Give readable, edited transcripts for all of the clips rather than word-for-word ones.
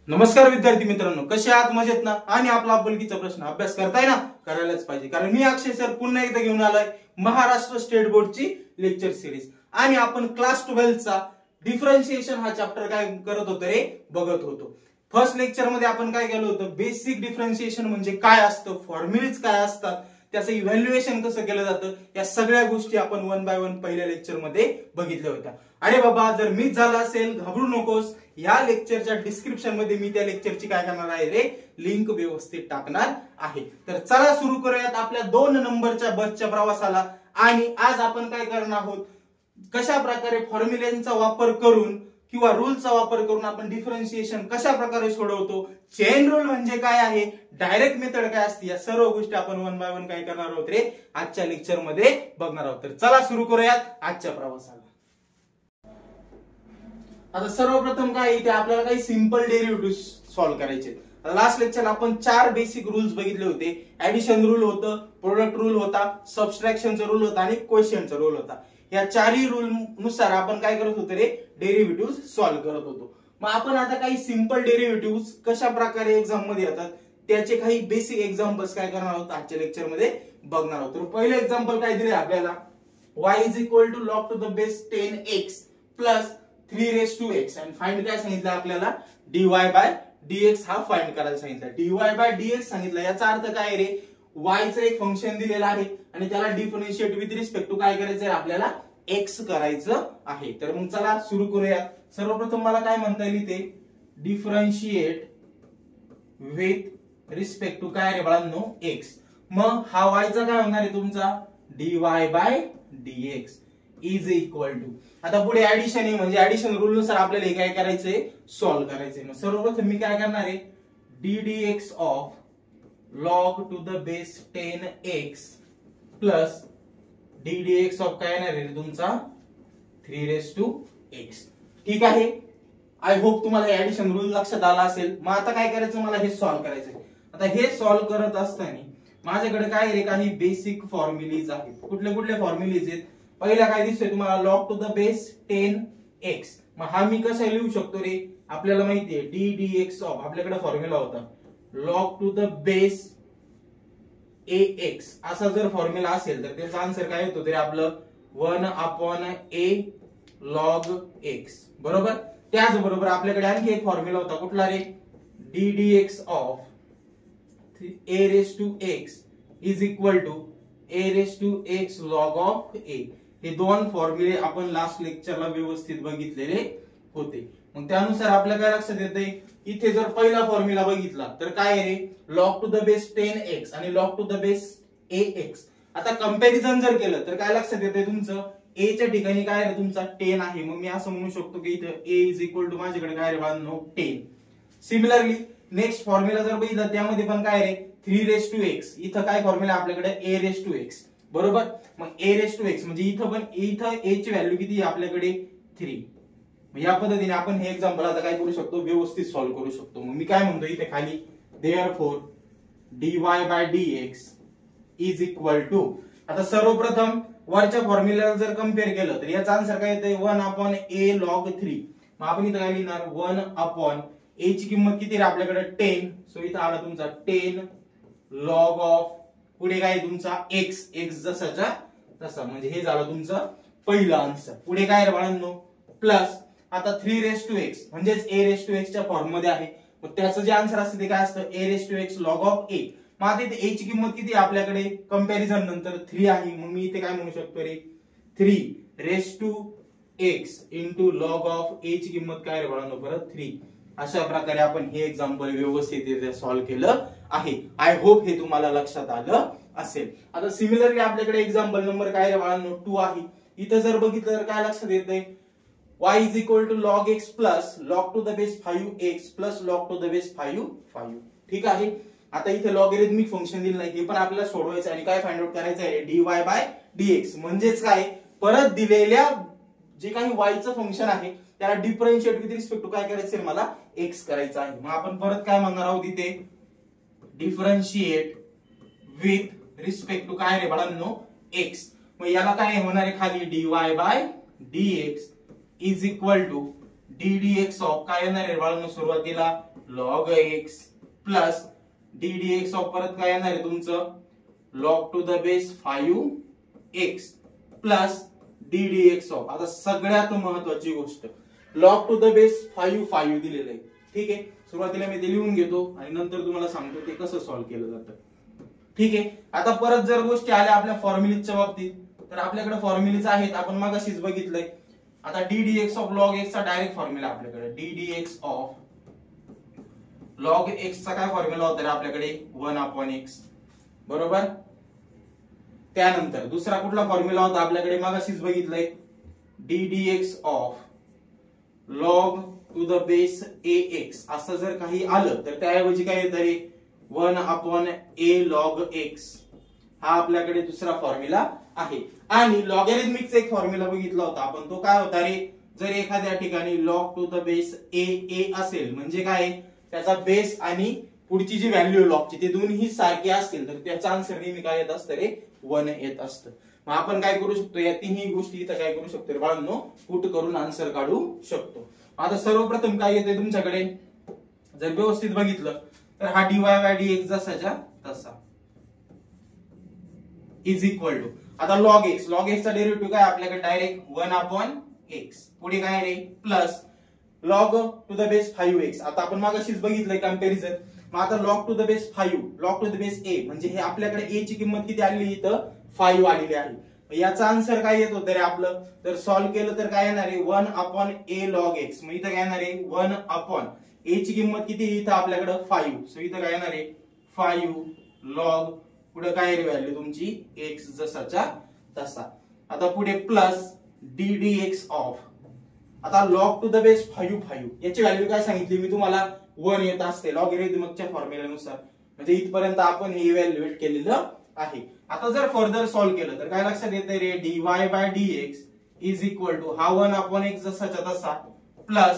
नमस्कार विद्यार्थी मित्रांनो, कसे आहात? मजेत ना? आणि आपला आपुलकीचा प्रश्न अभ्यास करताय ना? करायलाच पाहिजे, कारण मी अक्षय सर पुन्हा एकदा घेऊन आलोय महाराष्ट्र स्टेट बोर्डची लेक्चर सिरीज. आणि आपण क्लास 12 चा डिफरन्शिएशन हा चॅप्टर काय करत होतो रे, बघत होतो. फर्स्ट लेक्चर मध्ये आपण काय केलं होतं, बेसिक डिफरन्शिएशन म्हणजे काय असतं, फॉर्म्युलेज काय असतात, त्याचं इव्हॅल्युएशन कसं केलं जातं, या सगळ्या गोष्टी आपण वन बाय वन पहिल्या लेक्चर मध्ये बघितल्या होत्या. अरे बाबा, जर मिस झाला असेल घाबरू नकोस, या लेक्चरच्या डिस्क्रिप्शन मध्ये मी त्या लेक्चरची काय करणार आहे रे, लिंक व्यवस्थित टाकणार आहे. तर चला सुरू करूयात आपल्या 2 नंबरच्या बसच्या प्रवासाला. आणि आज आपण काय करणार आहोत, कशा प्रकारे फॉर्म्युलेचा वापर करून किंवा रूलचा वापर करून आपण डिफरन्शिएशन कशा प्रकारे सोडवतो, चेन रूल म्हणजे काय आहे, डायरेक्ट मेथड काय असते, या सर्व गोष्टी आपण वन बाय वन काय करणार आहोत रे, आजच्या लेक्चर मध्ये बघणार आहोत. तर चला सुरू करूयात आजच्या प्रवासाला. आता सर्वप्रथम काय इथे आपल्याला काही सिंपल डेरिव्हेटिव्ह सॉल्व्ह करायचे. लास्ट लेक्चरला आपण 4 बेसिक रूल्स बघितले होते. ऍडिशन रूल होतं, प्रोडक्ट रूल होता, सबट्रॅक्शनचा रूल होता आणि क्वोशियंटचा रूल होता. या 4ही रूल नुसार आपण काय करत होतो रे, डेरिव्हेटिव्ह सॉल्व्ह करत होतो. मग आपण आता काही सिंपल डेरिव्हेटिव्ह कशा प्रकारे एक्झाम मध्ये येतात त्याचे काही बेसिक एक्झाम्पल्स काय करणार आहोत आजच्या लेक्चर मध्ये बघणार आहोत. तर पहिलं एक्झाम्पल काय दिले आपल्याला, y = log to the base 10x plus 3 raised to x आणि फाइंड काय सांगितलं आपल्याला, dy/dx हा फाइंड करायला सांगितलं. dy/dx सांगितलं, याचा अर्थ काय रे, y चं एक फंक्शन दिलेलं आहे आणि त्याला डिफरन्शिएट विथ रिस्पेक्ट टू काय करायचं आहे आपल्याला, x करायचं आहे. तर मग चला सुरू करूया. सर्वप्रथम मला काय म्हणता येईल ते, डिफरन्शिएट विथ रिस्पेक्ट टू काय रे बाळांनो, x. मग हा y चा काय होणार आहे तुमचा, dy/dx इज इक्वल टू, आता पुढे ऍडिशन आहे म्हणजे ऍडिशन रूल नुसार आपल्याला हे काय करायचंय, सॉल्व्ह करायचंय. मग सर्वप्रथम मी काय करणार आहे, ddx of log to the base 10x plus ddx of काय येणार आहे तुमचा 3 raised to x. ठीक आहे, आय होप तुम्हाला ऍडिशन रूल लक्षात आला असेल. मग आता काय करायचं, मला हे सॉल्व्ह करायचंय. आता हे सॉल्व्ह करत असताना माझ्याकडे काय रे, काही बेसिक फॉर्म्युलेज आहेत. कुठले कुठले फॉर्म्युलेज आहेत, पहिला काय दिसतोय तुम्हाला, log to the base 10x. मग हा मी कसा लिहू शकतो रे, आपल्याला माहितीये ddx ऑफ, आपल्याकडे फॉर्म्युला होता log to the base ax. असा जर फॉर्म्युला असेल तर त्याचा आन्सर काय होतो रे आपलं, 1/a log x, बरोबर. त्याचबरोबर आपल्याकडे आणखी एक फॉर्म्युला होता, कुठला रे, ddx of a raised to x is equal to a raised to x log of a. हे 2 फॉर्म्युले आपण लास्ट लेक्चरला व्यवस्थित बघितलेले होते. मग त्यानुसार आपल्याला काय लक्षात येते, इथे जर पहिला फॉर्म्युला बघितला तर काय आहे, log to the base 10x आणि log to the base ax. आता कंपॅरिझन जर केलं तर काय लक्षात येते तुमचं, a च्या ठिकाणी काय आहे तुमचा 10 आहे. मग मी असं म्हणू शकतो की इथे a इज इक्वल टू माझ्याकडे काय रे बाळांनो, 10. सिमिलरली नेक्स्ट फॉर्म्युला जर बघितला त्यामध्ये पण काय रे, 3 raised to x. इथं काय फॉर्म्युला आपल्याकडे, a raised to x, बरोबर. मग a raised to x म्हणजे इथं पण a ची व्हॅल्यू किती आहे आपल्याकडे, 3. या पद्धतीने आपण हे एक्झाम्पल आता काय करू शकतो, व्यवस्थित सॉल्व्ह करू शकतो. मग मी काय म्हणतो इथे खाली, therefore dy/dx is equal to, आता सर्वप्रथम वरच्या फॉर्म्युला जर कम्पेअर केलं तर याचा आन्सर काय येतंय, 1/a log 3. मग आपण इथं काय लिहिणार, 1/a ची किंमत किती रे आपल्याकडे, 10. सो इथं आला तुमचा 10 log ऑफ, पुढे काय तुमचा x जसाचा तसा, म्हणजे हे झालं तुमचं पहिलं आन्सर. पुढे काय रे बाळांनो, प्लस आता 3 raised to x म्हणजेच a raised to x च्या फॉर्म मध्ये आहे. मग त्याचं जे आन्सर असतं ते काय असतं, a raised to x log of a. मग आता इथे a ची किंमत किती आहे आपल्याकडे, कंपॅरिझन नंतर 3 आहे. मग मी इथे काय म्हणू शकतो रे, 3 raised to x into log of a ची किंमत काय रे बाळांनो, परत 3. अशा प्रकारे आपण हे एक्झाम्पल व्यवस्थित सॉल्व्ह केलं आहे. आय होप हे तुम्हाला लक्षात आलं असेल. आता सिमिलरली आपल्याकडे एक्झाम्पल नंबर काय रे बाळांनो, 2 आहे. इथे जर बघितलं तर काय लक्षात येतंय, y is equal to log x plus log to the base 5x plus log to the base 5. ठीक आहे. आता इथे लॉगॅरिथमिक फंक्शन दिलं नाही, हे पण आपल्याला सोडवायचं आणि काय फाइंड आउट करायचं आहे, dy/dx. म्हणजेच काय, परत दिलेल्या जे काही y चं फंक्शन आहे त्याला डिफरन्शिएट विथ रिस्पेक्ट टू काय करायचं आहे, मला x करायचं आहे. मग आपण परत काय म्हणणार आहोत इथे, डिफरन्शिएट विथ रिस्पेक्ट टू काय रे बाळांनो, x. मग याला काय होणार आहे खाली, dy/dx is equal to ddx of काय येणार आहे बाळांनो, सुरुवातीला log x plus d d x of परत काय येणार आहे तुमचं log to the base 5x plus d d x of. आता सगळ्यात महत्वाची गोष्ट लॉग टू द बेस 5 दिलेलं आहे. ठीक आहे, सुरुवातीला मी ते लिहून घेतो आणि नंतर तुम्हाला सांगतो ते कसं सॉल्व्ह केलं जातं. ठीक आहे, आता परत जर गोष्टी आल्या आपल्या फॉर्म्युलेच्या बाबतीत तर आपल्याकडे फॉर्म्युलेच आहेत, आपण मगाशीच बघितलंय. आता D d x of log x चा डायरेक्ट फॉर्म्युला आपल्याकडे d d x of log x चा काय फॉर्म्युला होता आपल्याकडे 1/x बरोबर. त्यानंतर दुसरा कुठला फॉर्म्युला होता आपल्याकडे मगाशीच बघितलंय D d x of log to the base ax. असं जर काही आलं तर त्याऐवजी काय येतं रे 1/a log x हा आपल्याकडे दुसरा फॉर्म्युला आहे. आणि लॉगॅरिथमिकचा एक फॉर्म्युला बघितला होता आपण, तो काय होता रे जर एखाद्या ठिकाणी log to the base a असेल म्हणजे काय त्याचा बेस आणि पुढची जी व्हॅल्यू लॉगची ते दोन्ही सारखे असतील तर त्याचा आन्सर नेहमी काय येत असतं रे 1 येत असतं. मग आपण काय करू शकतो या तिन्ही गोष्टी इथं काय करू शकतो रे बाळांनो पुट करून आन्सर काढू शकतो. आता सर्वप्रथम काय येते तुमच्याकडे जर व्यवस्थित बघितलं तर हा dy बाय dx जसाच्या तसा इज इक्वल टू आता log x चा डेरिव्हेटिव्ह काय आपल्याकडे डायरेक्ट 1/x पुढे काय रे plus log to the base 5x. आता आपण मागाशीच बघितलंय कंपॅरिझन. मग आता log to the base 5 log to the base a म्हणजे हे आपल्याकडे a ची किंमत किती आलेली इथं 5 आलेली आहे. याचा आन्सर काय येत होतं रे आपलं तर सॉल्व्ह केलं तर काय येणार आहे 1/a log x. मग इथं काय येणार आहे 1/a ची किंमत किती इथं आपल्याकडे 5. सो इथं काय येणार आहे 5 log पुढे काय रे व्हॅल्यू तुमची x जसाच्या तसा. आता पुढे plus d d x of आता log टू द बेस 5 याची व्हॅल्यू काय सांगितली मी तुम्हाला 1 येत असते लॉगॅरिथमिकच्या फॉर्म्युल्यानुसार. म्हणजे इथपर्यंत आपण हे इव्हॅल्युएट केलेलं आहे. आता जर फर्दर सॉल्व्ह केलं तर काय लक्षात येते रे dy bye dx is equal to हा 1/x जसाच्या तसा प्लस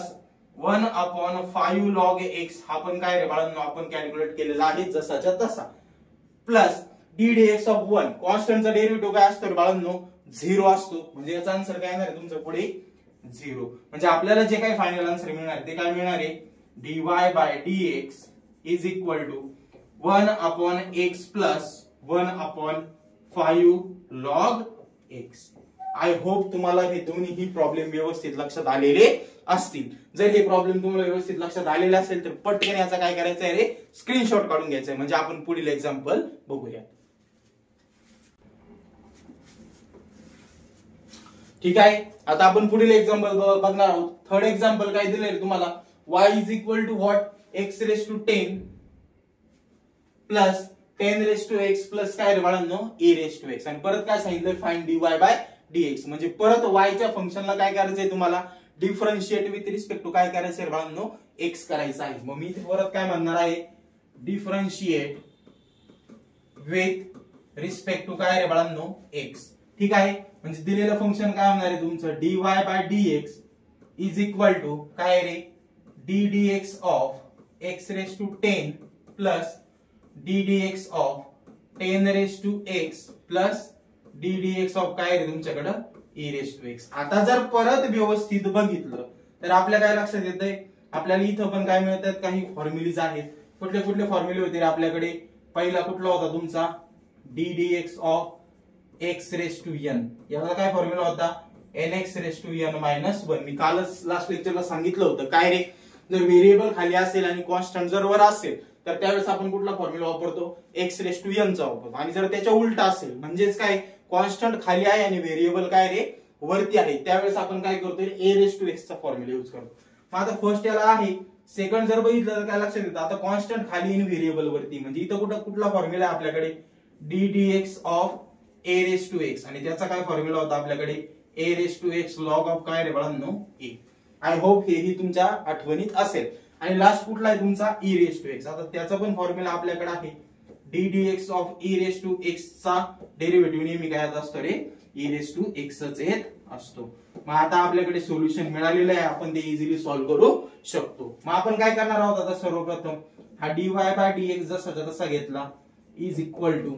1/5 log x हा पण काय रे बाळांनो आपण कॅल्क्युलेट केलेला आहे जसाच्या तसा plus d d x of 1 कॉन्स्टंटचा डेरिव्हेटिव्ह काय असतो बाळांनो 0 असतो. म्हणजे याचा आन्सर काय येणार आहे तुमचं पुढे 0. म्हणजे आपल्याला जे काही फायनल आन्सर मिळणार ते काय मिळणार आहे dy bye dx is equal to 1/x plus 1/5 log x. I hope तुम्हाला हे दोन्ही प्रॉब्लेम व्यवस्थित लक्षात आलेले असतील. जर हे प्रॉब्लेम तुम्हाला व्यवस्थित लक्षात आलेले असेल तर पटकन याचा काय करायचं आहे रे स्क्रीनशॉट काढून घ्यायचा आहे म्हणजे आपण पुढील एक्झाम्पल बघूया. ठीक आहे, आता आपण पुढील एक्झाम्पल बघणार आहोत. थर्ड एक्झाम्पल काय दिलंय तुम्हाला y is equal to what x raise to 10 plus 10 raise to x plus काय रे बाळांनो a रेस टू x. आणि परत काय सांगितलं फाइंड dy बाय dx म्हणजे परत y च्या फंक्शनला काय करायचंय तुम्हाला डिफरन्शिएट विथ रिस्पेक्ट टू काय करायचंय बाळांनो x करायचं आहे. मग मी इथे परत काय म्हणणार आहे डिफरन्शिएट विथ रिस्पेक्ट टू काय रे बाळांनो x. ठीक आहे, म्हणजे दिलेलं फंक्शन काय होणार आहे तुमचं dy bye dx is equal to काय रे d d x of x raise to 10 plus d d x of 10 raise to x plus d d x of काय रे तुमच्याकडे e रेस टू x. आता जर परत व्यवस्थित बघितलं तर आपल्या काय लक्षात येतंय आपल्याला इथं पण काय मिळतात काही फॉर्म्युलेज आहेत. कुठले कुठले फॉर्म्युले होते आपल्याकडे पहिला कुठला होता तुमचा d d x of x raise to n. याचा काय फॉर्म्युला होता nx raise to n minus 1. मी कालच लास्ट लेक्चरला सांगितलं होतं काय रे जर व्हेरिएबल खाली असेल आणि कॉन्स्टंट जर वर असेल तर त्यावेळेस आपण कुठला फॉर्म्युला वापरतो x रेस टू n चा वापरतो. आणि जर त्याच्या उलट असेल म्हणजेच काय कॉन्स्टंट खाली आहे आणि व्हेरिएबल काय रे वरती आहे त्यावेळेस आपण काय करतो a रेस टू x चा फॉर्म्युला यूज करतो. मग आता फर्स्ट याला आहे. सेकंड जर बघितलं तर काय लक्षात येतं आता कॉन्स्टंट खाली आणि व्हेरिएबल वरती म्हणजे इथं कुठला फॉर्म्युला आहे आपल्याकडे d d x of a raise to x आणि त्याचा काय फॉर्म्युला होता आपल्याकडे a raise to x log of काय रे बाळांनो a. आय होप हेही तुमच्या आठवणीत असेल. आणि लास्ट कुठला आहे तुमचा e रेस टू x. आता त्याचा पण फॉर्म्युला आपल्याकडे आहे d d x of e raise to x चा डेरिव्हेटिव्ह नेहमी काय असतो रे e रेस टू x च येत असतो. मग आता आपल्याकडे सोल्युशन मिळालेलं आहे आपण ते इझिली सॉल्व्ह करू शकतो. मग आपण काय करणार आहोत आता सर्वप्रथम हा dy बाय dx जसा तसा घेतला इज इक्वल टू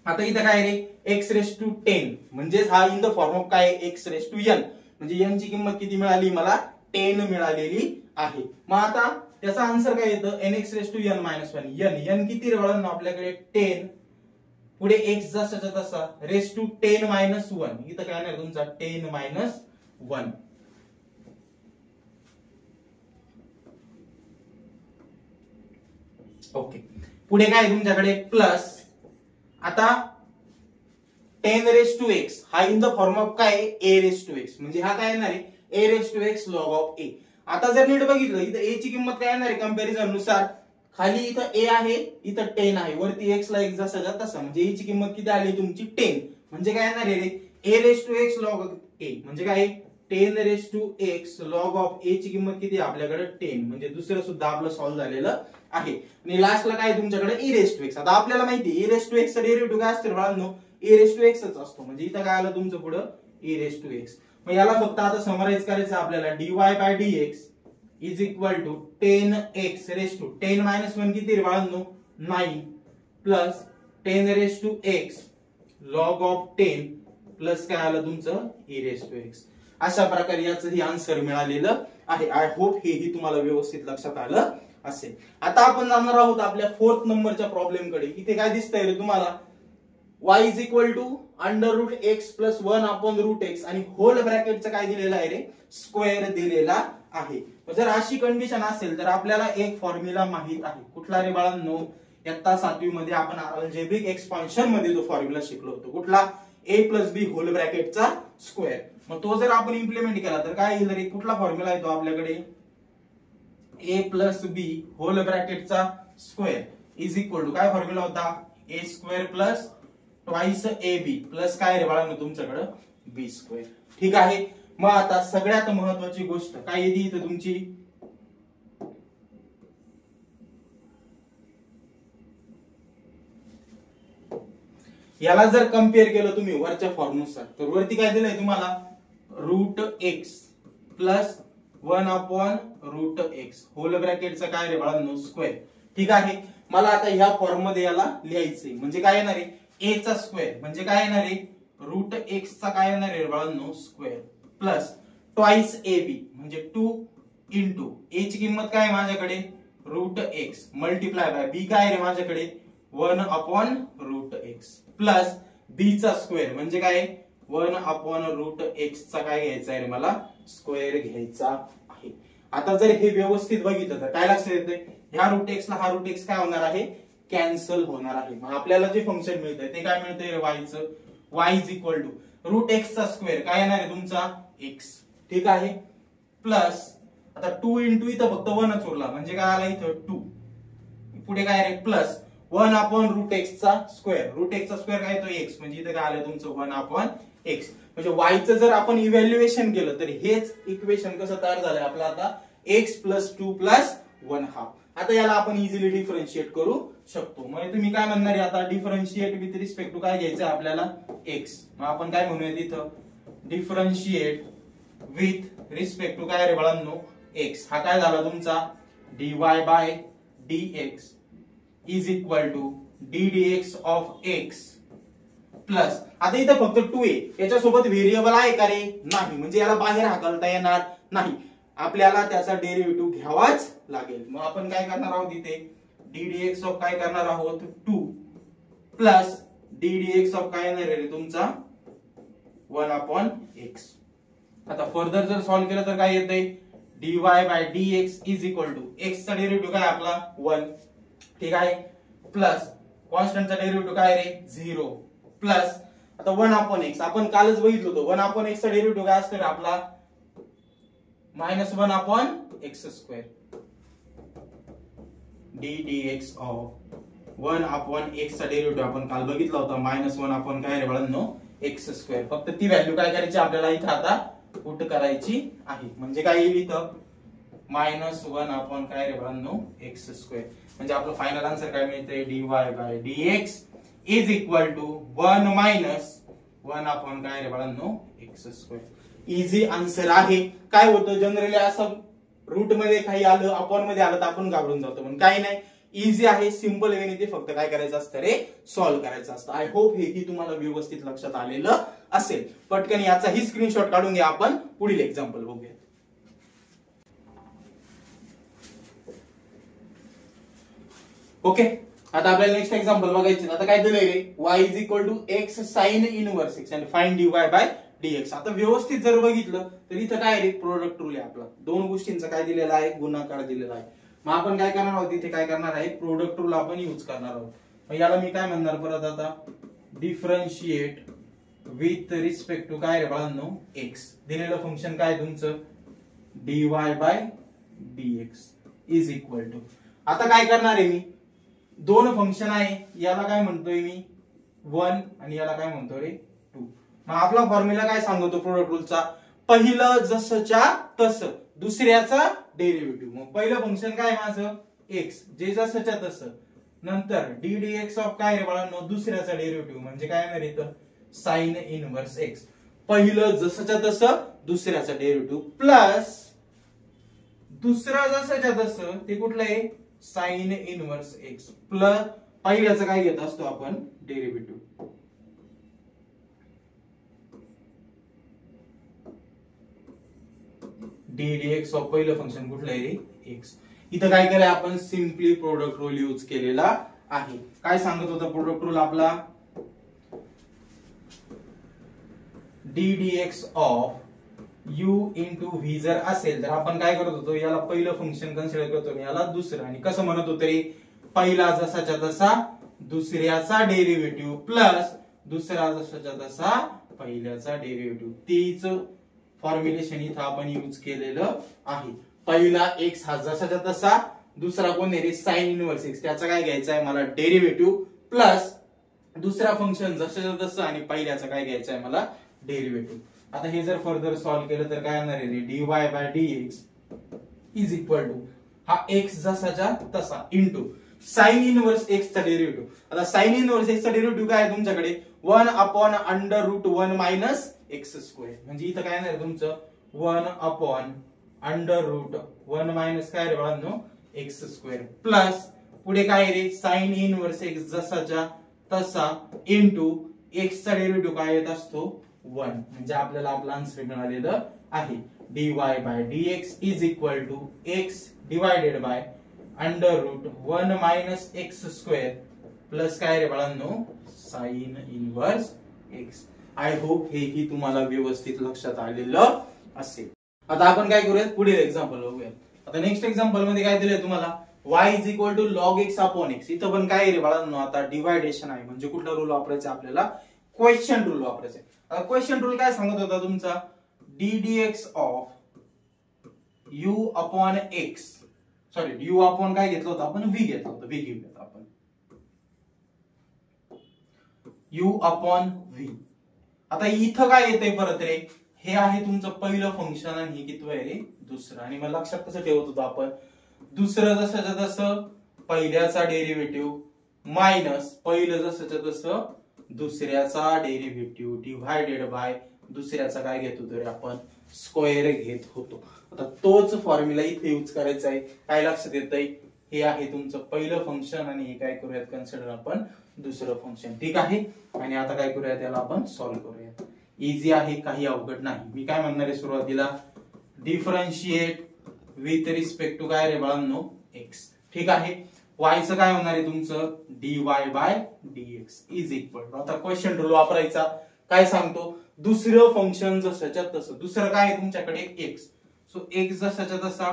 आता इथं काय रे x रेस टू 10 म्हणजेच हा इन द फॉर्म ऑफ काय x रेस टू n म्हणजे n ची किंमत किती मिळाली मला 10 मिळालेली आहे. मग आता त्याचा आन्सर काय येतं nx raise to n minus 1. n किती रे बाळांनो आपल्याकडे 10, पुढे x जसाचा तसा रेस टू 10 मायनस 1. इथं काय नाही तुमचा 10 मायनस 1. ओके, पुढे काय तुमच्याकडे प्लस, आता 10 रेस टू x हा इन द फॉर्म ऑफ काय a रेस टू x, म्हणजे हा काय येणार आहे a raise to x log of a. आता जर नीट बघितलं इथं a ची किंमत काय येणार आहे कंपॅरिझन नुसार, खाली इथं a आहे इथं 10 आहे, वरती x ला x जसा तसा, म्हणजे a ची किंमत किती आली तुमची 10, म्हणजे काय येणार आहे रे a raise to x log a, म्हणजे काय 10 raise to x log of a ची किंमत किती आहे आपल्याकडे 10, म्हणजे दुसरं सुद्धा आपलं सॉल्व्ह झालेलं आहे. आणि लास्टला काय तुमच्याकडे e रेस टू x. आता आपल्याला माहिती आहे e रेस टू x चा डेरिव्हेटिव्ह काय असतो बाळांनो e रेस टू x च असतो, म्हणजे इथं काय आलं तुमचं पुढं e रेस टू x. मग याला फक्त आता समराइज करायचं आपल्याला dy bye dx is equal to 10x raise to 10 minus 1 किती रे बाळांनो 9 plus 10 raise to x log of 10 plus काय आलं तुमचं e रेस टू x. अशा प्रकारे याचं ही आन्सर मिळालेलं आहे. आय होप हेही तुम्हाला व्यवस्थित लक्षात आलं असेल. आता आपण जाणार आहोत आपल्या 4th नंबरच्या प्रॉब्लेम कडे. इथे काय दिसतंय रे तुम्हाला y is equal to under root x plus 1 upon root x आणि होल ब्रॅकेटचं काय दिलेलं आहे रे स्क्वेअर दिलेला आहे. जर अशी कंडिशन असेल तर आपल्याला एक फॉर्म्युला माहित आहे. कुठला रे बाळांनो इयत्ता 7वी मध्ये आपण अल्जेब्रिक एक्सपान्शन मध्ये जो फॉर्म्युला शिकलो होतो, कुठला a प्लस बी होल ब्रॅकेटचा स्क्वेअर. मग तो जर आपण इम्प्लिमेंट केला तर काय येईल रे, कुठला फॉर्म्युला आहे तो आपल्याकडे a प्लस बी होल ब्रॅकेटचा स्क्वेअर इज इक्वल टू काय फॉर्म्युला होता a square plus twice ab plus काय रे बाळांनो तुमच्याकडे b स्क्वेअर. ठीक आहे. मग आता सगळ्यात महत्वाची गोष्ट काय येते इथं तुमची याला जर कम्पेअर केलं तुम्ही वरच्या फॉर्म्युल्यानुसार तर वरती काय दिलंय तुम्हाला root x plus 1 upon root x whole ब्रॅकेटचा काय रे बाळांनो स्क्वेअर. ठीक आहे. मला आता ह्या फॉर्म मध्ये याला लिहायचंय, म्हणजे काय येणार आहे a चा स्क्वेअर, म्हणजे काय येणार आहे रूट x चा काय येणार आहे बाळांनो स्क्वेअर प्लस ट्वाइस ab म्हणजे 2 इंटू a ची किंमत काय आहे माझ्याकडे root x multiply by b काय रे माझ्याकडे 1 upon root x plus b चा स्क्वेअर म्हणजे काय 1 अपॉन रूट x चा काय घ्यायचा आहे रे मला स्क्वेअर घ्यायचा आहे. आता जर हे व्यवस्थित बघितलं तर काय लक्षात येतंय ह्या रूट x ला हा रूट x काय होणार आहे कॅन्सल होणार आहे. मग आपल्याला जे फंक्शन मिळतंय ते काय मिळतंय रे y चं y is equal to root x चा स्क्वेअर काय येणार आहे तुमचा x. ठीक आहे. प्लस आता 2 इंटू इथं फक्त 1च उरला म्हणजे काय आला इथं 2, पुढे काय रे प्लस 1 अपॉन रूट x चा स्क्वेअर, रूट x चा स्क्वेअर काय येतो x, म्हणजे इथं काय आलं तुमचं 1 अपॉन x. म्हणजे y चं जर आपण इव्हॅल्युएशन केलं तर हेच इक्वेशन कसं तयार झालंय आपलं आता x प्लस 2 प्लस 1 हाफ. आता याला आपण इझिली डिफरन्शिएट करू शकतो. मग तुम्ही काय म्हणणार आहे आता डिफरन्शिएट विथ रिस्पेक्ट टू काय घ्यायचं आपल्याला x. मग आपण काय म्हणूया तिथं डिफरन्शिएट विथ रिस्पेक्ट टू काय रे बाळांनो x. हा काय झाला तुमचा dy bye dx is equal to d dx of x plus आता इथं फक्त 2 आहे, याच्यासोबत व्हेरिएबल आहे का रे नाही, म्हणजे याला बाहेर हाकलता येणार नाही, आपल्याला त्याचा डेरिव्हेटिव्ह घ्यावाच लागेल. मग आपण काय करणार आहोत इथे d dx ऑफ काय करणार आहोत 2 प्लस d dx ऑफ काय येणार रे तुमचा 1 अपॉन x. आता फर्दर जर सॉल्व्ह केलं तर काय येतंय dy bye dx is equal to x चा डेरिव्हेटिव्ह काय आपला 1. ठीक आहे. प्लस कॉन्स्टंटचा डेरिव्हेटिव्ह काय रे 0 प्लस आता 1 अपॉन x आपण कालच बघितलं होतं 1 अपॉन x चा डेरिव्हेटिव्ह काय असतो रे आपला -1 upon x square d dx of 1 upon x चा डेरिव्हेटिव्ह आपण काल बघितला होता -1 अपॉन काय रे बाळांनो x स्क्वेअर. फक्त ती व्हॅल्यू काय करायची आपल्याला इथं आता पुट करायची आहे, म्हणजे काय येईल इथं -1 अपॉन काय रे बाळांनो x स्क्वेअर. म्हणजे आपलं फायनल आन्सर काय मिळतंय dy bye dx is equal to 1 minus 1 upon काय रे बाळांनो x स्क्वेअर. इझी आन्सर आहे. काय होतं जनरली असं रूट मध्ये काही आलं अपॉन मध्ये आलं तर आपण घाबरून जातो, पण काही नाही इझी आहे, सिंपल वेने ते फक्त काय करायचं असतं रे सॉल्व्ह करायचं असतं. आय होप हेही तुम्हाला व्यवस्थित लक्षात आलेलं असेल. पटकन याचाही स्क्रीनशॉट काढून घ्या, आपण पुढील एक्झाम्पल बघूया. ओके, आता आपल्याला नेक्स्ट एक्झाम्पल बघायचे. आता काय दिलंय रे, y is equal to x sine inverse x आणि फाइंड dy बाय dx. आता व्यवस्थित जर बघितलं तर इथं काय रे, प्रोडक्ट रूल आहे आपला. दोन गोष्टींचा काय दिलेला आहे, गुणाकार दिलेला आहे. मग आपण काय करणार आहोत, इथे काय करणार आहे, प्रोडक्ट रूल आपण यूज करणार आहोत. मग याला मी काय म्हणणार परत आता, डिफरन्शिएट विथ रिस्पेक्ट टू काय रे बाळांनो, एक्स. दिलेलं फंक्शन काय तुमचं, dy bye dx is equal to. आता काय करणार आहे मी, दोन फंक्शन आहे, याला काय म्हणतोय मी 1 आणि याला काय म्हणतो रे 2. मग आपला फॉर्म्युला काय सांगतो प्रोडक्ट रूलचा, पहिलं जसंच्या तसं दुसऱ्याचा डेरिव्हेटिव्ह. मग पहिलं फंक्शन काय माझं x, जे जसंच्या तसं, नंतर d dx ऑफ काय रे बाळांनो, दुसऱ्याचा डेरिव्हेटिव्ह म्हणजे काय येणार इथं, साइन इनवर्स एक्स. पहिलं जसंच्या तसं दुसऱ्याचा डेरिव्हेटिव्ह प्लस दुसरा जसंच्या तसं ते कुठलं आहे, साइन इनवर्स एक्स प्लस पहिल्याचं काय घेत असतो आपण, डेरिव्हेटिव्ह. डी dx ऑफ पहिलं फंक्शन कुठलं आहे रे, एक्स. इथं काय केलंय आपण, सिम्पली प्रोडक्ट रूल यूज केलेला आहे. काय सांगत होता प्रोडक्ट रूल आपला, D dx of u into V जर असेल तर आपण काय करत होतो, याला पहिलं फंक्शन कन्सिडर करतो, याला दुसरं. आणि कसं म्हणत होतं रे, पहिला जसाच्या तसा दुसऱ्याचा डेरिव्हेटिव्ह प्लस दुसरा जसाच्या तसा पहिल्याचा डेरिव्हेटिव्ह. तीच फॉर्म्युलेशन इथं आपण यूज केलेलं आहे. पहिला एक्स हा जसाच्या तसा, दुसरा कोण रे, साइन इनवर्स एक्स, त्याचा काय घ्यायचा आहे मला, डेरिव्हेटिव्ह प्लस दुसरा फंक्शन जसाच्या तसं आणि पहिल्याचा काय घ्यायचा आहे मला, डेरिव्हेटिव्ह. आता हे जर फर्दर सॉल्व्ह केलं तर काय येणार आहे, dy bye dx is equal to हा एक्स जसाच्या तसा इंटू साइन इनवर्स एक्स चा डेरिव्हेटिव्ह. आता साइन इनवर्स एक्स चा डेरिव्हेटिव्ह काय आहे तुमच्याकडे, 1 upon under root 1 minus x square. म्हणजे इथं काय येणार तुमचं 1 अपॉन अंडर रूट 1 मायनस काय रे बाळांनो, एक्स स्क्वेअर प्लस पुढे काय रे, साइन इनवर्स एक्स जसाच्या तसा इंटू एक्स चा डेरिव्हेटिव्ह काय येत असतो 1. म्हणजे आपल्याला आपला आन्सर मिळालेलं आहे, dy bye dx is equal to x divided by under root 1 minus x square plus काय रे बाळांनो, sine inverse x. I hope हेही तुम्हाला व्यवस्थित लक्षात आलेलं असेल. आता आपण काय करूयात, पुढील एक्झाम्पल बघूया. आता नेक्स्ट एक्झाम्पल मध्ये काय दिलंय तुम्हाला, y is equal to log x upon x. इथं पण काय रे बाळांनो, आता डिवायडेशन आहे. म्हणजे कुठला रूल वापरायचा आपल्याला, क्वेश्चन रूल वापरायचा. आता क्वेश्चन रूल काय सांगत होता तुमचा, D dx of u upon x, sorry u upon काय घेतलं होतं आपण, v घेतलं होतं, v घेऊयात आपण, u अपॉन v. आता इथं काय येतंय परत रे, हे आहे तुमचं पहिलं फंक्शन आणि हे किती आहे रे, दुसरं. आणि मग लक्षात कसं ठेवत होतो आपण, दुसरं जसंच्या तसं पहिल्याचा डेरिव्हेटिव्ह मायनस पहिलं जसंच्या तसं दुसऱ्याचा डेरिव्हेटिव्ह डिवायडेड बाय दुसऱ्याचा काय घेत होतो रे आपण, स्क्वेअर घेत होतो. आता तोच फॉर्म्युला इथे यूज करायचा आहे. काय लक्षात येतंय, हे आहे तुमचं पहिलं फंक्शन आणि हे काय करूयात, कन्सिडर आपण दुसरं फंक्शन. ठीक आहे, आणि आता काय करूया, त्याला आपण सॉल्व्ह करूया. इझी आहे, काही अवघड नाही. मी काय म्हणणार आहे सुरुवातीला, डिफरन्शिएट विथ रिस्पेक्ट टू काय रे बाळांनो, एक्स. ठीक आहे, वायचं काय होणार आहे तुमचं, dy bye dx is equal to. आता क्वेश्चन रूल वापरायचा. काय सांगतो, दुसरं फंक्शन जसंच्या तसं, दुसरं काय आहे तुमच्याकडे एक्स, सो एक्स जसंच्या तसा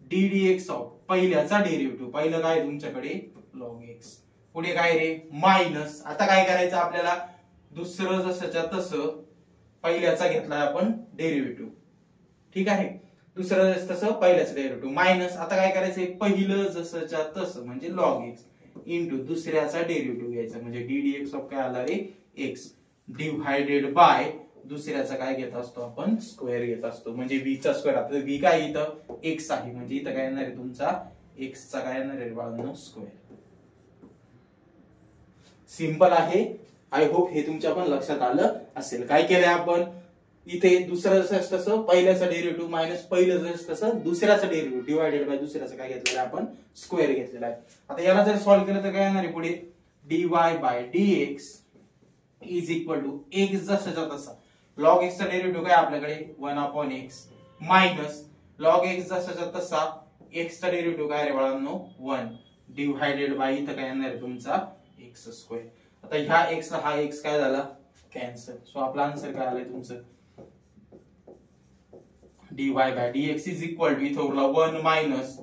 डी dx ऑफ पहिल्याचा डेरिव्हेटिव्ह, पहिलं काय तुमच्याकडे लॉग एक्स, पुढे काय रे मायनस. आता काय करायचं आपल्याला, दुसरं जसंच्या तसं पहिल्याचा घेतलाय आपण डेरिव्हेटिव्ह. ठीक आहे, दुसरं तसं पहिल्याचं डेरिव्हेटिव्ह मायनस. आता काय करायचंय, पहिलं जसंच्या तसं म्हणजे लॉग एक्स इंटू दुसऱ्याचा डेरिव्हेटिव्ह घ्यायचा. म्हणजे डी dx ऑफ काय आला रे, एक्स डिव्हायडेड बाय दुसऱ्याचा काय घेत असतो आपण, स्क्वेअर घेत असतो. म्हणजे v चा स्क्वेअर. आता v काय इथं एक्स आहे, म्हणजे इथं काय येणार आहे तुमचा एक्स चा काय येणार आहे बाळांनो, स्क्वेअर. सिंपल आहे. आय होप हे तुमच्या पण लक्षात आलं असेल. काय केलंय आपण, इथे दुसरं जसं तसं पहिल्याचा डेरिव्हेटिव्ह मायनस पहिलं जसं तसं दुसऱ्याचा डेरिव्हेटिव्ह डिवायडेड बाय दुसऱ्याचा काय घेतलेला आहे आपण, स्क्वेअर घेतलेला आहे. आता याला जर सॉल्व्ह केलं तर काय येणार आहे पुढे, dy bye dx is equal to x जसाच्या तसा लॉग एक्स चा डेरिव्हेटिव्ह काय आपल्याकडे 1 upon x minus log x जसाच्या तसा एक्स चा डेरिव्हेटिव्ह काय रे बाळांनो 1 डिवायडेड बाय इथं काय येणार आहे तुमचा एक्स स्क्वेअर. आता ह्या एक्स ला हा एक्स काय झाला कॅन्सल. सो आपला आन्सर काय आलाय तुमचं dy bye dx is equal to इथं उरला 1 minus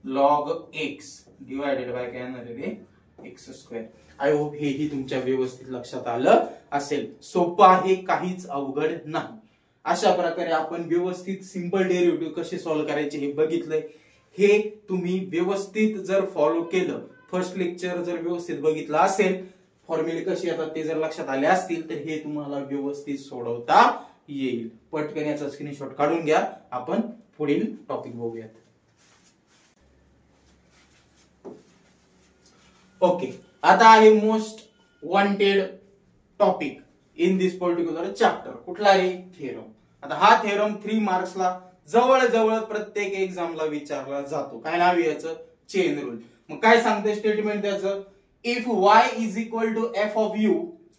log x divided by काय येणार आहे एक्स स्क्वेअर. आय होप हेही तुमच्या व्यवस्थित लक्षात आलं असेल. सोपं आहे, काहीच अवघड नाही. अशा प्रकारे आपण व्यवस्थित सिंपल डेरिव्हेटिव्ह कसे सॉल्व्ह करायचे हे बघितलंय. हे तुम्ही व्यवस्थित जर फॉलो केलं, फर्स्ट लेक्चर जर व्यवस्थित बघितलं असेल, फॉर्म्युले कसे येतात ते जर लक्षात आले असतील तर हे तुम्हाला व्यवस्थित सोडवता येईल. पटकन याचा स्क्रीनशॉट काढून घ्या. आपण पुढील टॉपिक बघूयात. ओके, आता आहे most wanted topic in this particular chapter. कुठला रे थेरम. आता हा थेरम 3 मार्क्सला जवळजवळ प्रत्येक एक्झामला विचारला जातो. काय नाव याचं चेन रूल. मग काय सांगते स्टेटमेंट त्याचं, if y is equal to f of u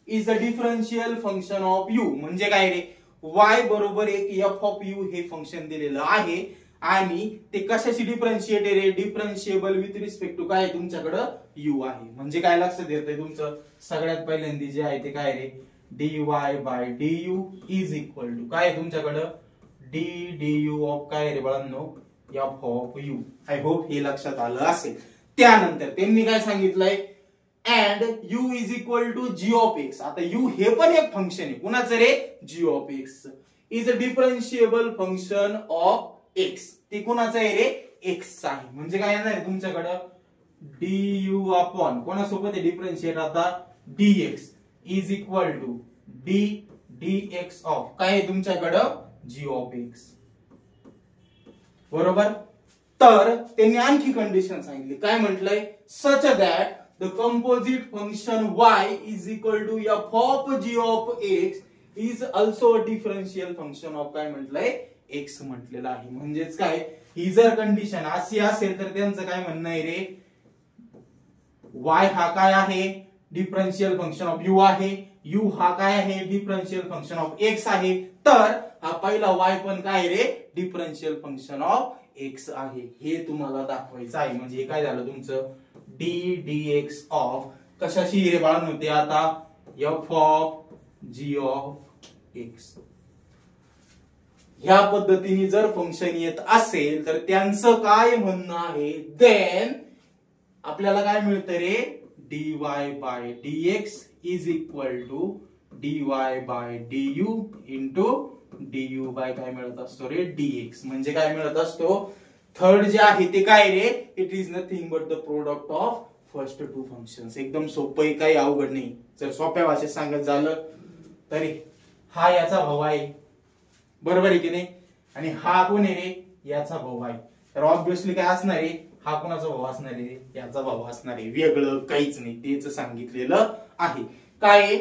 is the differential function of u. म्हणजे काय रे, y बरोबर एक f ऑफ u हे फंक्शन दिलेलं आहे आणि ते कशाशी डिफरन्शिएट आहे रे, डिफरन्शिएबल विथ रिस्पेक्ट टू काय तुमच्याकडं u आहे. म्हणजे काय लक्षात येतंय तुमचं, सगळ्यात पहिल्यांदा जे आहे ते काय रे dy by du is equal to काय तुमच्याकडं d du ऑफ काय रे बाळांनो f of u. I hope हे लक्षात आलं असेल. त्यानंतर त्यांनी काय सांगितलंय, and u is equal to g of x. आता u हे पण एक फंक्शन आहे. कुणाचं रे g of x is a differentiable function of x. ते कुणाचं आहे रे x आहे. म्हणजे काय येणार आहे तुमच्याकडं du अपॉन कोणासोबत आहे डिफरन्शिएट आता dx is equal to d dx of काय आहे तुमच्याकडं g ऑफ x. बरोबर. तर त्यांनी आणखी कंडिशन सांगितली. काय म्हटलंय, such that the composite function y is equal to f of g of x is also a differential function of काय म्हटलंय x म्हटलेलं आहे. म्हणजेच काय, ही जर कंडिशन अशी असेल तर त्यांचं काय म्हणणं आहे रे, y हा काय आहे डिफरन्शियल फंक्शन ऑफ u आहे, u हा काय आहे डिफरन्शियल फंक्शन ऑफ x आहे. तर हा पहिला y पण काय रे डिफरन्शियल फंक्शन ऑफ x आहे. हे तुम्हाला दाखवायचं आहे. म्हणजे हे काय झालं तुमचं d dx ऑफ कशाशी रे बाळांनो ते आता f of g of x. ह्या पद्धतीने जर फंक्शन येत असेल तर त्यांचं काय म्हणणं आहे, देन आपल्याला काय मिळतं रे dy bye dx is equal to dy by du into du by काय मिळत असतो रे dx. म्हणजे काय मिळत असतो, थर्ड जे आहे ते काय रे, it is nothing but the product of first two functions. एकदम सोपं आहे, काही अवघड नाही. जर सोप्या भाषेत सांगत झालं तरी हा याचा भाऊ आहे, बरोबर आहे की नाही, आणि हा कोण आहे रे याचा भाऊ आहे. तर ऑब्विसली काय असणार आहे, हा कोणाचा भाऊ असणार आहे, याचा भाऊ असणार आहे. वेगळं काहीच नाही, तेच सांगितलेलं आहे. काय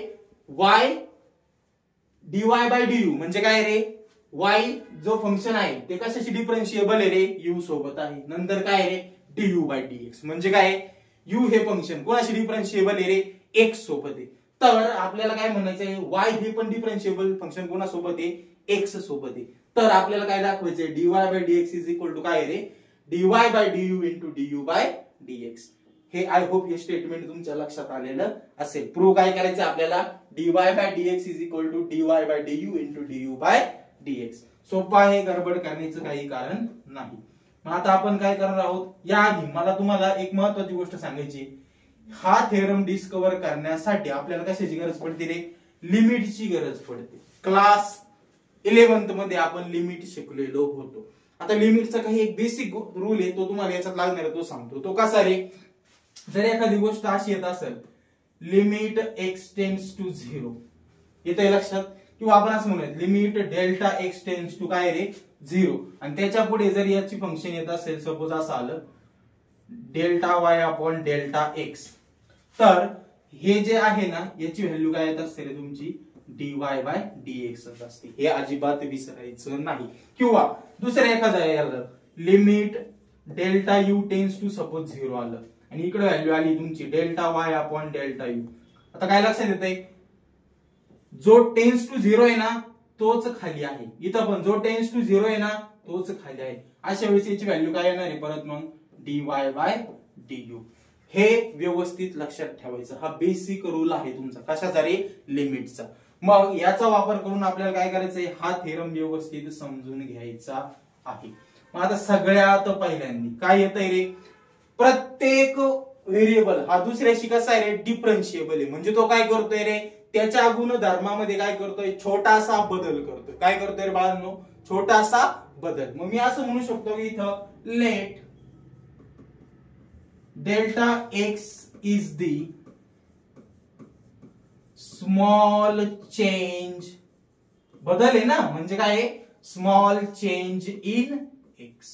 y dy बाय du म्हणजे काय रे, y जो फंक्शन आहे ते कशाशी डिफरन्शिएबल आहे रे u सोबत आहे. नंतर काय रे du बाय dx म्हणजे काय, u हे फंक्शन कोणाशी डिफरन्शिएबल आहे रे x सोबत आहे. तर आपल्याला काय म्हणायचं आहे, y हे पण डिफरन्शिएबल फंक्शन कोणासोबत आहे x सोबत आहे. तर आपल्याला काय दाखवायचंय, dy bye dx is equal to काय रे dy by du into du by dx. हे आय होप हे स्टेटमेंट तुमच्या लक्षात आलेलं असेल. प्रूव्ह काय करायचं आपल्याला, dy bye dx is equal to dy by du into du by dx. सोपं आहे, गडबड करण्याचं काही कारण नाही. मग आता आपण काय करणार आहोत, याआधी मला तुम्हाला एक महत्त्वाची गोष्ट सांगायची. हा थेरम डिस्कव्हर करण्यासाठी आपल्याला कशाची गरज पडते रे, लिमिटची गरज पडते. क्लास 11th मध्ये आपण लिमिट शिकलेलो होतो. आता लिमिटचा काही एक बेसिक रूल आहे, तो तुम्हाला याच्यात लागणार आहे, तो सांगतो. तो कसा रे, जर एखादी गोष्ट अशी येत असेल लिमिट x टेंड्स टू 0 येते लक्षात, किंवा आपण असं म्हणूयात limit delta x tends to काय रे 0, आणि त्याच्या पुढे जर याची फंक्शन येत असेल, सपोज असं आलं delta y upon delta x, तर हे जे आहे ना याची व्हॅल्यू काय येत असते रे तुमची dy बाय dx असते. हे अजिबात विसरायचं नाही. किंवा दुसरं एखादं आलं limit delta u tends to suppose 0 आलं आणि इकडे व्हॅल्यू आली तुमची delta y upon delta u. आता काय लक्षात येतंय, जो टेंड्स टू 0 आहे ना तोच खाली आहे. इथं पण जो टेंड्स टू 0 आहे ना तोच खाली आहे. अशा वेळेस याची व्हॅल्यू काय येणार आहे परत मग dy बाय du. हे व्यवस्थित लक्षात ठेवायचं. हा बेसिक रूल आहे तुमचा कशाचा रे, लिमिटचा. मग याचा वापर करून आपल्याला काय करायचंय, हा थेरम व्यवस्थित समजून घ्यायचा आहे. मग आता सगळ्यात पहिल्यांदा काय येतंय रे, प्रत्येक व्हेरिएबल हा दुसऱ्याशी कसा आहे रे, डिफरन्शिएबल आहे. म्हणजे तो काय करतोय रे, त्याच्या गुणधर्मामध्ये काय करतोय, छोटासा बदल करतोय. काय करतोय रे बाळांनो, छोटासा बदल. मग मी असं म्हणू शकतो की इथं let delta x is the small change, बदल आहे ना, म्हणजे काय, स्मॉल चेंज इन एक्स.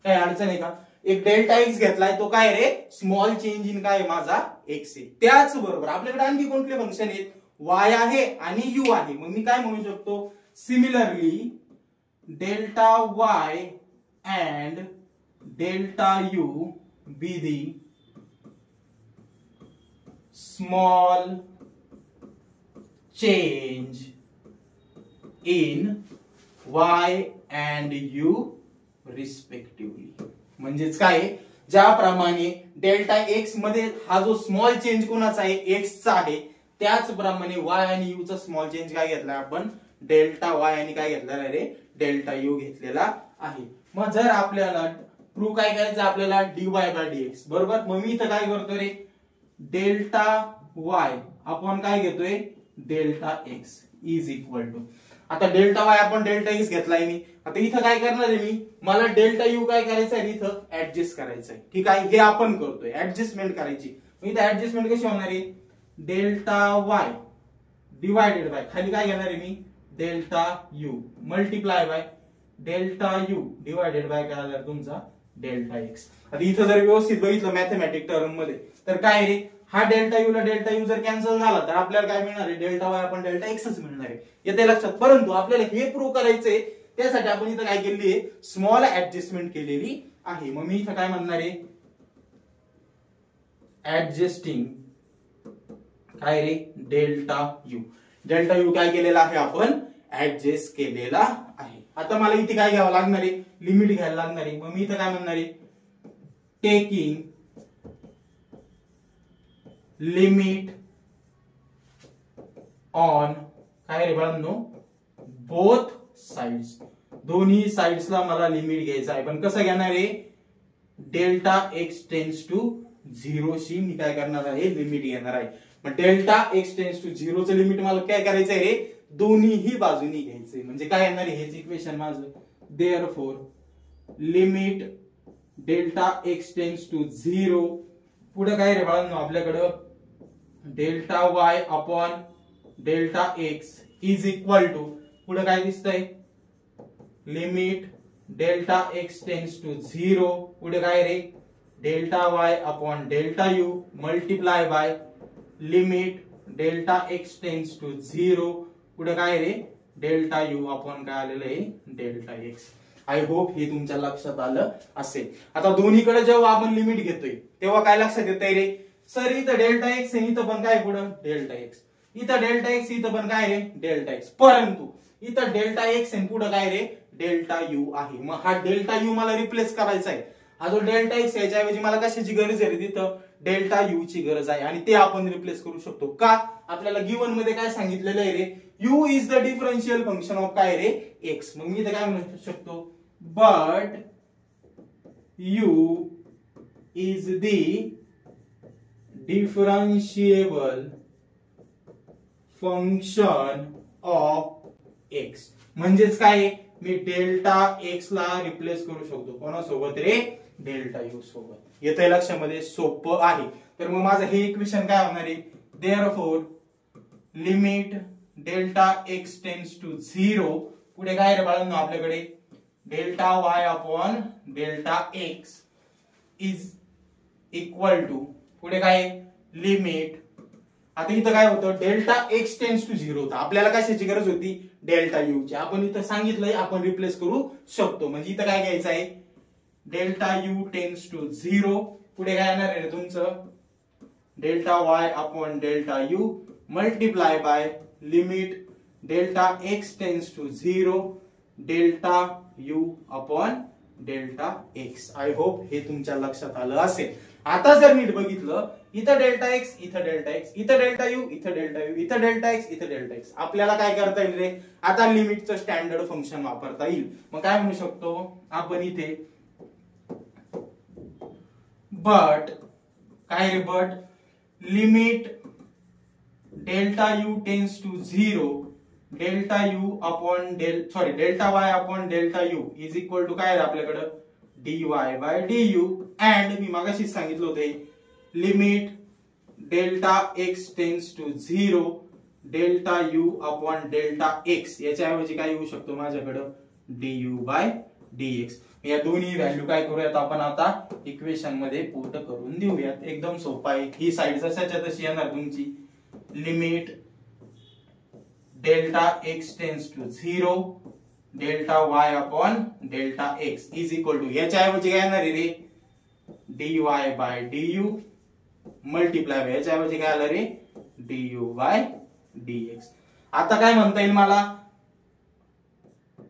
काय अडचण आहे का, एक डेल्टा एक्स घेतलाय तो काय रे, स्मॉल चेंज इन काय माझा एक्स आहे. त्याच बरोबर आपल्याकडे आणखी कोणते फंक्शन आहेत, वाय आहे आणि यू आहे. मग मी काय म्हणू शकतो, similarly delta y and delta U be the small change in Y and you respectively. म्हणजेच काय, ज्याप्रमाणे डेल्टा एक्स मध्ये हा जो स्मॉल चेंज कोणाचा आहे, एक्सचा आहे, त्याचप्रमाणे वाय आणि यू चा स्मॉल चेंज काय घेतलाय आपण, डेल्टा वाय आणि काय घेतलेला आहे रे, डेल्टा यू घेतलेला आहे. मग जर आपल्याला प्रूव्ह काय करायचं, आपल्याला dy बाय dx बरोबर. मग मी इथं काय करतोय रे, डेल्टा वाय आपण काय घेतोय, delta x is equal to, आता डेल्टा वाय आपण डेल्टा एक्स घेतलाय मी. आता इथं काय करणार आहे मी, मला डेल्टा यू काय करायचं आहे, इथं ऍडजस्ट करायचं आहे. ठीक आहे, हे आपण करतोय, ऍडजस्टमेंट करायची. मग इथं ऍडजस्टमेंट कशी होणार आहे, डेल्टा वाय डिवायडेड बाय, खाली काय घेणार आहे मी, delta u multiply by delta u divided by काय आलं तुमचा, डेल्टा एक्स. आता इथं जर व्यवस्थित बघितलं मॅथमॅटिक टर्म मध्ये तर काय रे, हा डेल्टा यू ला डेल्टा यू जर कॅन्सल झाला तर आपल्याला काय मिळणार आहे, डेल्टा वाय आपण डेल्टा एक्सच मिळणार आहे. येते लक्षात. परंतु आपल्याला हे प्रूव्ह करायचंय, त्यासाठी आपण इथं काय केलेली आहे, स्मॉल ऍडजस्टमेंट केलेली आहे. मग मी इथं काय म्हणणार आहे, ऍडजस्टिंग काय रे, डेल्टा यू. डेल्टा यू काय केलेला आहे, आपण ऍडजस्ट केलेला आहे. आता मला इथे काय घ्यावं लागणार आहे, लिमिट घ्यायला लागणार आहे. मग मी इथं काय म्हणणार आहे, टेकिंग लिमिट ऑन काय रे बाळांनो, बोथ साइड्स, दोन्ही साइड्सला मला लिमिट घ्यायचं आहे. पण कसं घेणार आहे, delta x tends to zero शी मी काय करणार आहे, लिमिट घेणार आहे. मग डेल्टा एक्स टेन्स टू झिरोचं लिमिट मला काय करायचं आहे रे, दोन्हीही बाजूनी घ्यायचंय. म्हणजे काय येणार आहे, हेच इक्वेशन माझं, therefore limit delta x tends to zero, पुढे काय रे बाळांनो आपल्याकडं delta y upon delta x is equal to, पुढे काय दिसतंय, limit delta x tends to zero, पुढे काय रे, delta y upon delta u multiply by limit delta x tends to zero, पुढे काय रे, डेल्टा यू अपॉन काय आलेलं आहे, डेल्टा एक्स. आय होप हे तुमच्या लक्षात आलं असेल. आता दोन्हीकडे जेव्हा आपण लिमिट घेतोय तेव्हा काय लक्षात येतंय रे, सर इथं डेल्टा एक्स आहे, इथं पण काय पुढं डेल्टा एक्स, इथं डेल्टा एक्स, इथं पण काय रे, डेल्टा एक्स. परंतु इथं डेल्टा एक्स आहे, पुढं काय रे, डेल्टा यू आहे. मग हा डेल्टा यू मला रिप्लेस करायचा आहे. हा जो डेल्टा एक्स याच्या ऐवजी मला कशाची गरज आहे, तिथं डेल्टा यू ची गरज आहे. आणि ते आपण रिप्लेस करू शकतो का, आपल्याला गिवन मध्ये काय सांगितलेलं आहे रे, u is the differential function of काय रे, एक्स. मग मी इथं काय म्हणू शकतो, but u is the differentiable function of x. म्हणजेच काय, मी डेल्टा एक्स ला रिप्लेस करू शकतो कोणासोबत रे, डेल्टा यू सोबत. येतंय लक्षामध्ये, सोपं आहे. तर मग माझं हे इक्वेशन काय होणार आहे, therefore limit delta x tends to zero, पुढे काय रे बाळांनो आपल्याकडे delta y upon delta x is equal to, पुढे काय लिमिट, आता इथं काय होतं, delta x tends to zero होता, आपल्याला कशाची गरज होती, डेल्टा यू ची. आपण इथं सांगितलंय आपण रिप्लेस करू शकतो. म्हणजे इथं काय घ्यायचं आहे, delta u tends to zero, पुढे काय येणार आहे तुमचं, delta y upon delta u multiply by limit delta x tends to zero delta u upon delta x. I hope हे तुमच्या लक्षात आलं असेल. आता जर नीट बघितलं, इथं डेल्टा एक्स, इथं डेल्टा एक्स, इथं डेल्टा यू, इथं डेल्टा यू, इथं डेल्टा एक्स, इथं डेल्टा एक्स, आपल्याला काय करता येईल रे, आता लिमिटचं स्टँडर्ड फंक्शन वापरता येईल. मग काय म्हणू शकतो आपण इथे, बट काय रे, but limit delta u tends to 0, delta u upon delta y upon delta u is equal to काय आपल्याकडं dy बाय du, अँड मी मागाशीच सांगितलं होते limit delta x tends to 0, delta u upon delta x, याच्याऐवजी काय येऊ शकतो माझ्याकडं du बाय dx. या दोन्ही व्हॅल्यू काय करूयात आपण आता इक्वेशन मध्ये पुट करून देऊयात. एकदम सोपा आहे. ही साइड जशाच्या तशी येणार तुमची, limit delta x tends to 0, delta y upon delta x is equal to, याच्याऐवजी काय येणार रे dy बाय du मल्टिप्लाय, याच्याऐवजी काय आलं रे du बाय dx. आता काय म्हणता येईल मला,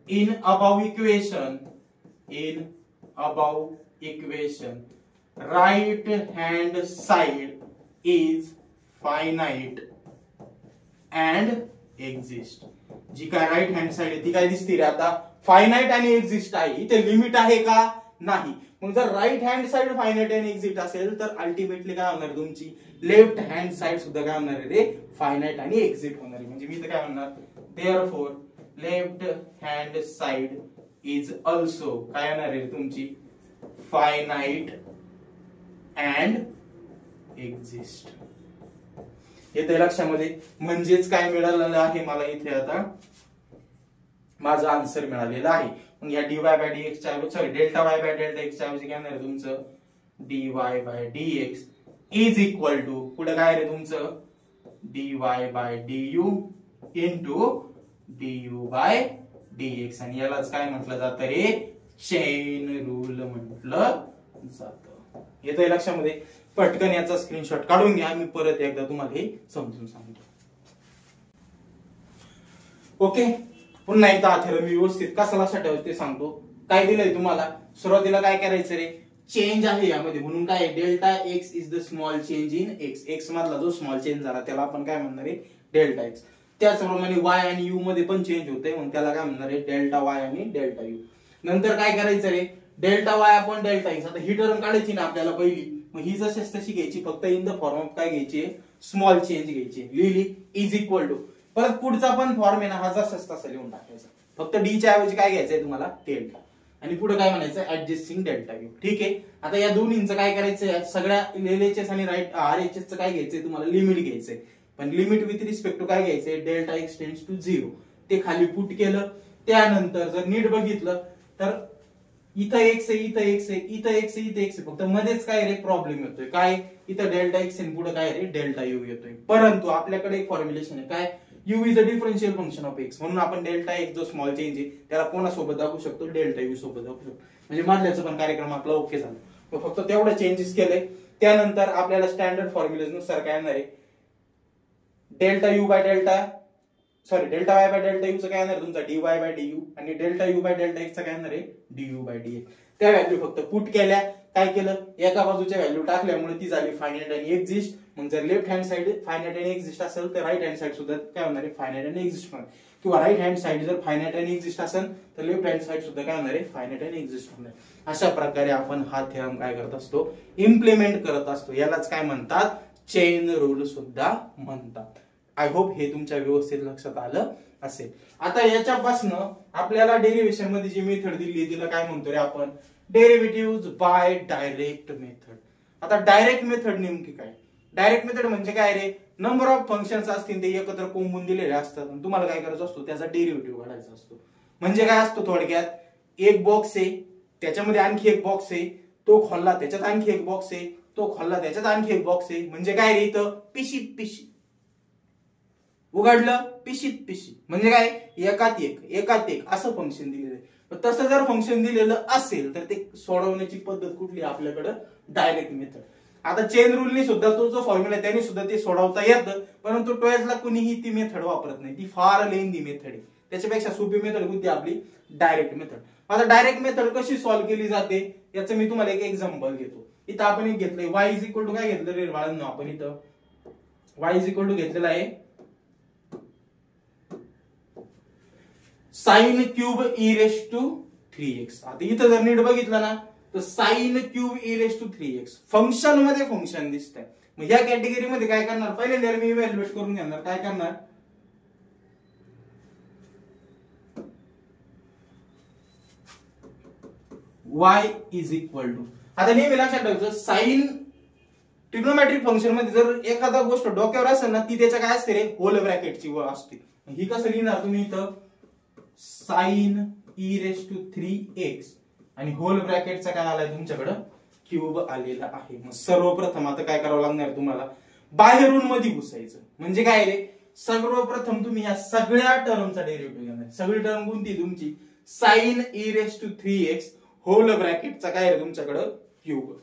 in above equation right hand side is finite and exist. जी काय राईट हँड साइड आहे ती काय दिसते रे आता, फायनाइट आणि एक्झिस्ट आहे. इथे लिमिट आहे का, नाही. मग जर राईट हँड साइड फायनाइट आणि एक्झिस्ट असेल तर अल्टिमेटली काय होणार, तुमची लेफ्ट हँड साइड सुद्धा काय होणार आहे रे, फायनाइट आणि एक्झिस्ट होणार आहे. म्हणजे मी तर काय म्हणणार, therefore left hand side is also काय येणार आहे तुमची फायनाइट अँड एक्झिस्ट. येते लक्षामध्ये. म्हणजेच काय मिळालेलं आहे मला इथे, आता माझा आन्सर मिळालेला आहे. मग या dy बाय dx च्या ऐवजी, sorry delta y by delta x च्या ऐवजी काय येणार तुमचं dy bye dx is equal to, पुढे काय रे तुमचं dy by du into du by dx, आणि यालाच काय म्हटलं जातं रे, चेन रूल म्हटलं जातं. येतंय लक्षामध्ये. पटकन याचा स्क्रीनशॉट काढून घ्या, मी परत एकदा तुम्हाला हे समजून सांगतो. ओके, पुन्हा एकदा आठवलं मी व्यवस्थित कसं लक्षात ठेवायचं ते सांगतो. काय दिलंय तुम्हाला, सुरुवातीला काय करायचं रे, चेंज आहे यामध्ये, म्हणून काय delta x is the small change in x. X मधला जो स्मॉल चेंज झाला त्याला आपण काय म्हणणार आहे, डेल्टा एक्स. त्याचप्रमाणे वाय आणि यू मध्ये पण चेंज होते, मग त्याला काय म्हणणार आहे, डेल्टा वाय आणि डेल्टा यू. नंतर काय करायचं रे, delta y upon delta x. आता ही टर्म काढायची ना आपल्याला पहिली, मग ही जशीच तशी घ्यायची, फक्त इन द फॉर्म ऑफ काय घ्यायची, स्मॉल चेंज घ्यायची, लिहिली इज इक्वल टू. परत पुढचा पण फॉर्म आहे ना हा जसाच तसा लिहून टाकायचा, फक्त डी च्या ऐवजी काय घ्यायचंय तुम्हाला डेल्टा, आणि पुढे काय म्हणायचं ऍडजस्टिंग डेल्टा यू. ठीक आहे. आता या दोन्हींचं काय करायचंय, सगळ्या LHS आणि राईट RHS चं काय घ्यायचंय तुम्हाला, लिमिट घ्यायचंय. पण लिमिट विथ रिस्पेक्ट टू काय घ्यायचंय, डेल्टा एक्स टेन्स टू 0. ते खाली पुट केलं. त्यानंतर जर नीट बघितलं तर इथं एक्स आहे, इथं एक्स आहे, इथं एक्स आहे, इथं एक्स आहे, फक्त मध्येच काय रे प्रॉब्लेम येतोय, काय इथं डेल्टा एक्स आहे, पुढे काय रे डेल्टा यू येतोय. परंतु आपल्याकडे एक फॉर्म्युलेशन आहे, काय you is a differential function of x, म्हणून आपण डेल्टा एक्स जो स्मॉल चेंज आहे त्याला कोणासोबत दाखवू शकतो, डेल्टा यू सोबत दाखवू शकतो. म्हणजे मधल्याचा पण कार्यक्रम आपला ओके झाला. फक्त तेवढं चेंजेस केले. त्यानंतर आपल्याला स्टँडर्ड फॉर्म्युलेनुसार काय येणार आहे, delta you by delta, sorry delta y by delta you चं काय येणार तुमचा dy बाय du, आणि delta you by delta x चं काय येणार आहे du बाय dx. त्या व्हॅल्यू फक्त पुट केल्या. काय केलं, एका बाजूच्या व्हॅल्यू टाकल्यामुळे ती झाली फायनाइट आणि एक्झिस्ट. मग जर लेफ्ट हँड साइड फायनाइट आणि एक्झिस्ट असेल तर राईट हँड साइड सुद्धा काय होणार आहे, फायनाइट आणि एक्झिस्ट होणार. किंवा राईट हँड साइड जर फायनाइट आणि एक्झिस्ट असेल तर लेफ्ट हँड साइड सुद्धा काय होणार आहे, फायनाइट आणि एक्झिस्ट होणार. अशा प्रकारे आपण हा थेरम काय करत असतो, इम्प्लिमेंट करत असतो. यालाच काय म्हणतात, चेन रूल सुद्धा म्हणतात. आय होप हे तुमच्या व्यवस्थित लक्षात आलं असेल. आता याच्यापासून आपल्याला डेरिव्हेशन मध्ये जी मेथड दिली तिला काय म्हणतो रे आपण, डेरिव्हेटिव्ह बाय डायरेक्ट मेथड. आता डायरेक्ट मेथड नेमकी काय, डायरेक्ट मेथड म्हणजे काय रे, नंबर ऑफ फंक्शन्स असतील ते एकत्र कोंबून दिलेले असतात, तुम्हाला काय करायचं असतो, त्याचा डेरिव्हेटिव्ह काढायचा असतो. म्हणजे काय असतो थोडक्यात, एक बॉक्स आहे त्याच्यामध्ये आणखी एक बॉक्स आहे, तो खोलला त्याच्यात आणखी एक बॉक्स आहे, तो खोलला त्याच्यात आणखी एक बॉक्स आहे. म्हणजे काय रे, इथं पिशीत पिशी उघडलं, पिशीत पिशी, म्हणजे काय एकात एक असं फंक्शन दिलेलं आहे. तसं जर फंक्शन दिलेलं असेल तर ते सोडवण्याची पद्धत कुठली आपल्याकडे, डायरेक्ट मेथड. आता चेन रूलनी सुद्धा तो जो फॉर्म्युला त्यांनी सुद्धा ते सोडवता येतं, परंतु 12th ला कुणीही ती मेथड वापरत नाही, ती फार लेंदी मेथड आहे. त्याच्यापेक्षा सोपी मेथड कोणती आपली, डायरेक्ट मेथड. आता डायरेक्ट मेथड कशी सॉल्व्ह केली जाते याचं मी तुम्हाला एक एक्झाम्पल घेतो. इथं आपण एक घेतलंय y इज इक्वल टू काय घेतलं रे बाळांनो आपण इथं y इज इक्वल टू घेतलेला आहे sine cube e raise to 3x. आता इथं जर नीट बघितलं ना तर sine cube e raise to 3x function मध्ये फंक्शन दिसतंय. मग या कॅटेगरी मध्ये काय करणार पहिल्यांदा मी इव्हॅल्युएट करून घेणार. काय करणार y इज इक्वल टू आता नेहमी लक्षात ठेवायचं साइन ट्रिग्नोमेट्रिक फंक्शन मध्ये जर एखादा गोष्ट डोक्यावर असेल ना ती त्याच्या काय असते रे होल ब्रॅकेटची वर असते. ही कसं लिहिणार तुम्ही इथं sign e raise to 3x आणि होल ब्रॅकेटचा काय आलाय तुमच्याकडे क्यूब आलेला आहे. मग सर्वप्रथम आता काय करावं लागणार तुम्हाला बाहेरून मध्ये घुसायचं. म्हणजे काय रे सर्वप्रथम तुम्ही या सगळ्या टर्मचा डेरिव्हेटिव्ह घेणार. सगळी टर्म कोणती तुमची sine e raise to 3x whole ब्रॅकेटचा काय आहे तुमच्याकडे क्यूब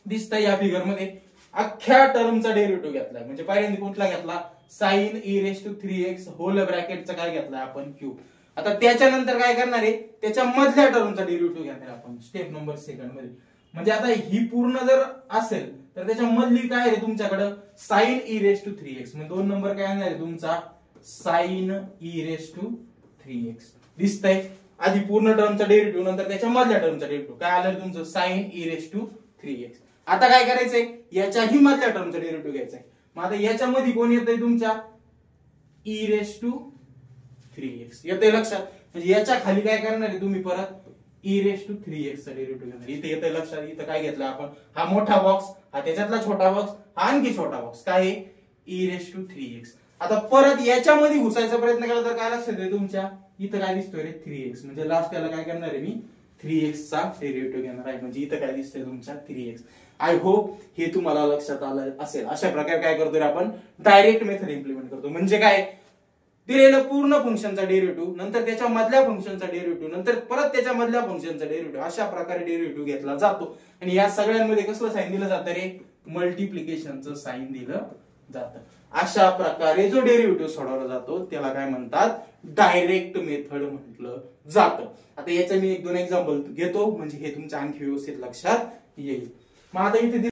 दिसतंय या फिगर मध्ये. अख्ख्या टर्मचा डेरिव्हेटिव्ह घेतलाय म्हणजे पहिल्यांदा कोणता घेतला sine e raise to 3x whole ब्रॅकेटचा काय घेतलाय आपण क्यूब. आता त्याच्यानंतर काय करणार आहे त्याच्या मधल्या टर्मचा डेरिव्हेटिव्ह घेणार आपण स्टेप नंबर सेकंड मध्ये. म्हणजे आता ही पूर्ण जर असेल तर त्याच्या मधली काय आहे तुमच्याकडे sign e raise to 3x म्हणजे 2 नंबर काय येणार आहे तुमचा sign e raise to 3x दिसतंय. आधी पूर्ण टर्मचा डेरिव्हेटिव्ह नंतर त्याच्या मधल्या टर्मचा डेरिव्हेटिव्ह काय आलं तुमचं sign e raise to 3x. आता काय करायचंय याच्याही मधल्या टर्मचा डेरिव्हेटिव्ह घ्यायचा आहे. मग आता याच्यामध्ये कोण येतंय तुमच्या ई रेस टू 3x येतंय लक्षात. म्हणजे याच्या खाली काय करणार आहे तुम्ही परत ई रेस टू 3x चा डेरिव्हेटिव्ह घेणार. इथे येतंय लक्षात. इथं काय घेतलं आपण हा मोठा बॉक्स हा त्याच्यातला छोटा बॉक्स हा आणखी छोटा बॉक्स काय आहे ई रेस टू 3x. आता परत याच्यामध्ये घुसायचा प्रयत्न केला तर काय लक्षात येते तुमच्या इथं काय दिसतोय रे 3x म्हणजे लास्ट याला काय करणार आहे मी 3x चा डेरिव्हेटिव्ह घेणार आहे. म्हणजे इथं काय दिसतंय तुमच्या 3x. आय होप हे तुम्हाला लक्षात आलं असेल. अशा प्रकारे काय करतोय आपण डायरेक्ट मेथड इम्प्लिमेंट करतो. म्हणजे काय दिलेलं पूर्ण फंक्शनचा डेरिव्हेटिव्ह नंतर त्याच्या मधल्या फंक्शनचा डेरिव्हेटिव्ह नंतर परत त्याच्या मधल्या फंक्शनचा डेरिव्हेटिव्ह अशा प्रकारे डेरिव्हेटिव्ह घेतला जातो. आणि या सगळ्यांमध्ये कसलं साइन दिलं जातं रे मल्टिप्लिकेशनचं साइन दिलं जातं. अशा प्रकारे जो डेरिव्हेटिव्ह सोडवला जातो त्याला काय म्हणतात डायरेक्ट मेथड म्हटलं जातं. आता याचं मी 1-2 एक्झाम्पल घेतो म्हणजे हे तुमच्या आणखी व्यवस्थित लक्षात येईल. मग आता इथे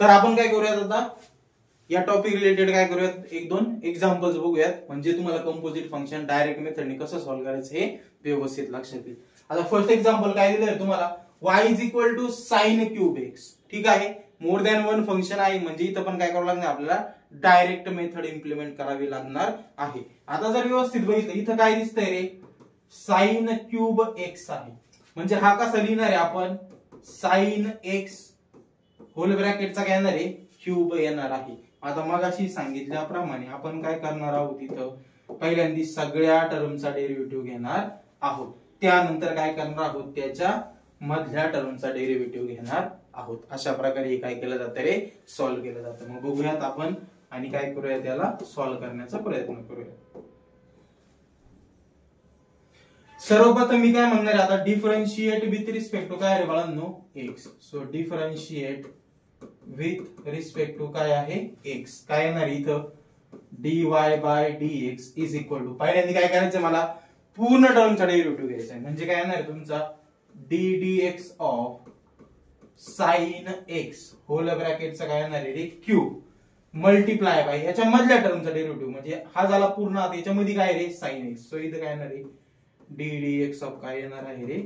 तर आपण काय करूयात आता या टॉपिक रिलेटेड काय करूयात 1-2 एक्झाम्पल्स बघूयात म्हणजे तुम्हाला कंपोजिट फंक्शन डायरेक्ट मेथडने कसं सॉल्व्ह करायचं हे व्यवस्थित लक्षात येईल. आता फर्स्ट एक्झाम्पल काय दिलंय तुम्हाला y is equal to sine cube x. ठीक आहे मोर दॅन 1 फंक्शन आहे म्हणजे इथं पण काय करावं लागणार आपल्याला डायरेक्ट मेथड इम्प्लिमेंट करावी लागणार आहे. आता जर व्यवस्थित बघितलं इथं काय दिसतंय रे साइन क्यूब x आहे. म्हणजे हा कसा लिहिणार आहे आपण साइन x होल ब्रॅकेटचा काय येणार आहे क्यूब येणार आहे. आता मगाशी सांगितल्याप्रमाणे आपण काय करणार आहोत इथं पहिल्यांदा सगळ्या टर्मचा डेरिव्हेटिव्ह घेणार आहोत. त्यानंतर काय करणार आहोत त्याच्या मधल्या टर्मचा डेरिव्हेटिव्ह घेणार आहोत. अशा प्रकारे हे काय केलं जातं रे सॉल्व्ह केलं जातं. मग बघूयात आपण आणि काय करूया त्याला सॉल्व्ह करण्याचा प्रयत्न करूया. सर्वप्रथम मी काय म्हणणार आता डिफरन्शिएट विथ रिस्पेक्ट टू काय रे बाळांनो x. So differentiate with respect to काय आहे x. काय येणार इथं dy bye dx is equal to पहिल्यांदा काय करायचं मला पूर्ण टर्मचा डेरिव्हेटिव्ह घ्यायचा आहे. म्हणजे काय येणार आहे तुमचा d dx of sine x whole ब्रॅकेटचा काय येणार आहे रे क्यूब मल्टिप्लाय बाय याच्या मधल्या टर्मचा डेरिव्हेटिव्ह म्हणजे हा झाला पूर्ण. आता याच्यामध्ये काय रे साइन x. सो इथं काय येणार आहे d dx ऑफ काय येणार आहे रे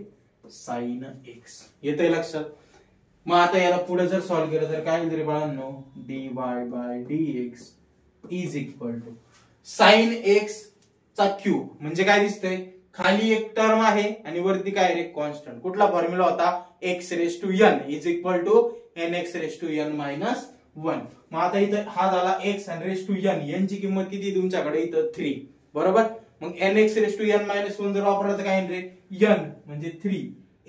साइन x. येतंय लक्षात. मग आता याला पुढे जर सॉल्व्ह केलं तर काय होईल रे बाळांनो dy bye dx is equal to sine x चा क्यूब म्हणजे काय दिसतंय खाली एक टर्म आहे आणि वरती काय रे कॉन्स्टंट. कुठला फॉर्म्युला होता x raise to n is equal to nx raise to n minus 1. मग आता इथं हा झाला x आणि रेस टू n ची किंमत किती तुमच्याकडे इथं 3 बरोबर. मग nx raise to n minus 1 जर वापरलं तर काय रे n म्हणजे 3.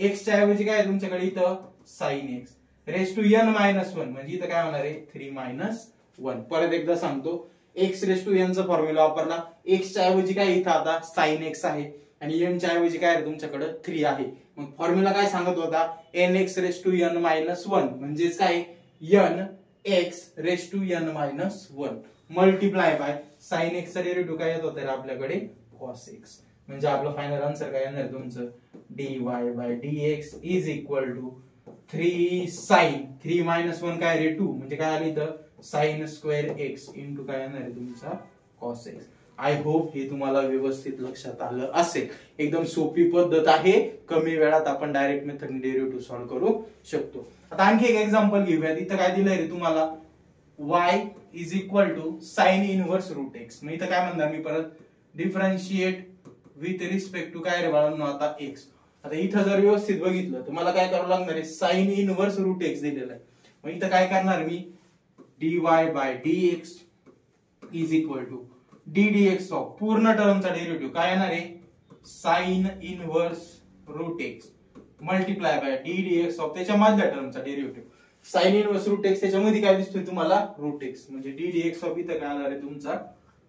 x च्या ऐवजी काय तुमच्याकडे इथं sine x raise to n minus 1 म्हणजे इथं काय होणार आहे 3 मायनस 1. परत एकदा सांगतो x रेस टू n चा फॉर्म्युला वापरला x च्या ऐवजी काय इथं आता साइन x आहे आणि n च्या ऐवजी काय तुमच्याकडे 3 आहे. मग फॉर्म्युला काय सांगत होता nx raise to n minus 1 म्हणजेच काय n x raise to n minus 1 multiply by sine x चा डेरिव्हेटिव्ह काय येत होता आपल्याकडे cos x. म्हणजे आपलं फायनल आन्सर काय येणार तुमचं dy bye dx is equal to 3 sine 3 minus 1 काय रे 2 म्हणजे काय आलं इथं साइन स्क्वेअर एक्स इंटू काय येणार आहे तुमचा कॉस एक्स. आय होप हे तुम्हाला व्यवस्थित लक्षात आलं असेल. एकदम सोपी पद्धत आहे, कमी वेळात आपण डायरेक्ट मेथडने डेरिव्हेटिव्ह सॉल्व्ह करू शकतो. आता आणखी एक एक्झाम्पल घेऊयात. इथं काय दिलंय रे तुम्हाला y is equal to sine inverse root x. मग इथं काय म्हणणार मी परत डिफरन्शिएट विथ रिस्पेक्ट टू काय रे बाळांनो आता एक्स. आता इथं जर व्यवस्थित बघितलं तर मला काय करावं लागणार आहे साइन इनवर्स रूट एक्स दिलेला आहे. मग इथं काय करणार मी dy bye dx is equal to ddx of पूर्ण टर्मचा डेरिव्हेटिव्ह काय येणार आहे sine inverse root x multiply by ddx of त्याच्या मधल्या टर्मचा derivative. Sine inverse root x त्याच्यामध्ये काय दिसतोय तुम्हाला रूट एक्स म्हणजे ddx ऑफ इथं काय येणार आहे तुमचा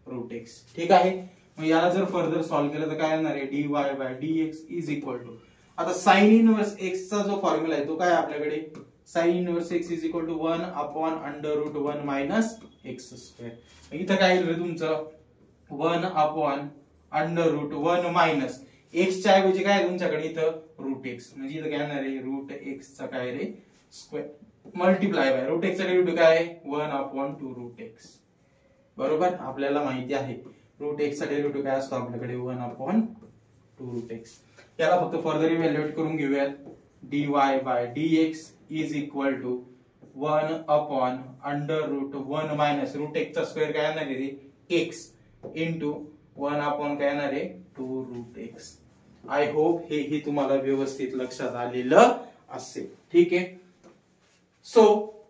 रूट एक्स. ठीक आहे. मग याला जर फर्दर सॉल्व्ह केलं तर काय येणार आहे dy bye dx is equal to आता साइन इनवर्स एक्स चा जो फॉर्म्युला आहे तो काय आपल्याकडे sine inverse x is equal to 1 upon under root 1 minus x square. इथं काय येईल रे तुमचं 1 upon under root 1 minus x च्या ऐवजी काय तुमच्याकडे इथं रूट एक्स म्हणजे इथं काय येणार आहे रूट एक्स चा काय रे square multiply by root x चा डेरिव्हेटिव्ह काय आहे 1 अपॉन 2 रूट एक्स. बरोबर आपल्याला माहिती आहे रूट एक्स चा डेरिव्हेटिव्ह काय असतो आपल्याकडे 1 अपॉन 2 रूट एक्स. याला फक्त फर्दर इव्हॅल्युएट करून घेऊयात. dy bye dx is equal to 1 upon under root 1 minus root x चा स्क्वेअर काय येणार आहे एक्स इंटू 1 अपॉन काय येणार आहे 2 रूट एक्स. आय होप हे तुम्हाला व्यवस्थित लक्षात आलेलं असेल. ठीक आहे. सो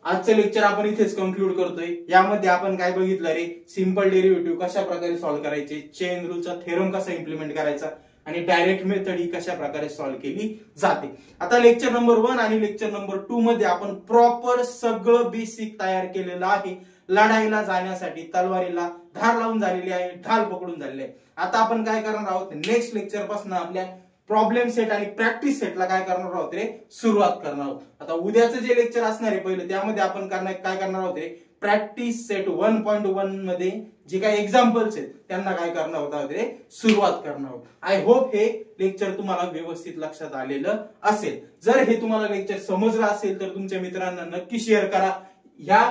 आजचं लेक्चर आपण इथेच कन्क्लूड करतोय. यामध्ये आपण काय बघितलं रे सिंपल डेरिव्हेटिव्ह कशा प्रकारे सॉल्व्ह करायचे, चेन रूलचा थेरम कसा इम्प्लिमेंट करायचा आणि डायरेक्ट मेथड ही कशा प्रकारे सॉल्व्ह केली जाते. आता लेक्चर नंबर 1 आणि लेक्चर नंबर 2 मध्ये आपण प्रॉपर सगळं बेसिक तयार केलेलं आहे. लढाईला जाण्यासाठी तलवारीला धार लावून झालेली आहे, ढाल पकडून झालेली आहे. आता आपण काय करणार आहोत नेक्स्ट लेक्चर पासून आपल्या प्रॉब्लेम सेट आणि प्रॅक्टिस सेटला काय करणार आहोत रे सुरुवात करणार आहोत. आता उद्याचं जे लेक्चर असणार आहे पहिलं त्यामध्ये आपण काय करणार आहोत रे प्रॅक्टिस सेट 1.1 मध्ये जे काही एक्झाम्पल्स आहेत त्यांना काय करणार आहोत रे सुरुवात करणार आहोत. आय होप हे लेक्चर तुम्हाला व्यवस्थित लक्षात आलेलं असेल. जर हे तुम्हाला लेक्चर समजलं असेल तर तुमच्या मित्रांना नक्की शेअर करा, या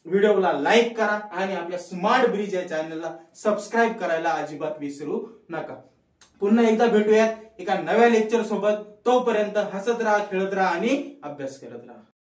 व्हिडिओला लाईक करा आणि आपल्या स्मार्ट ब्रिज या चॅनलला सबस्क्राईब करायला अजिबात विसरू नका. पुन्हा एकदा भेटूयात एका नव्या लेक्चर सोबत. तोपर्यंत हसत राहा, खेळत राहा आणि अभ्यास करत राहा.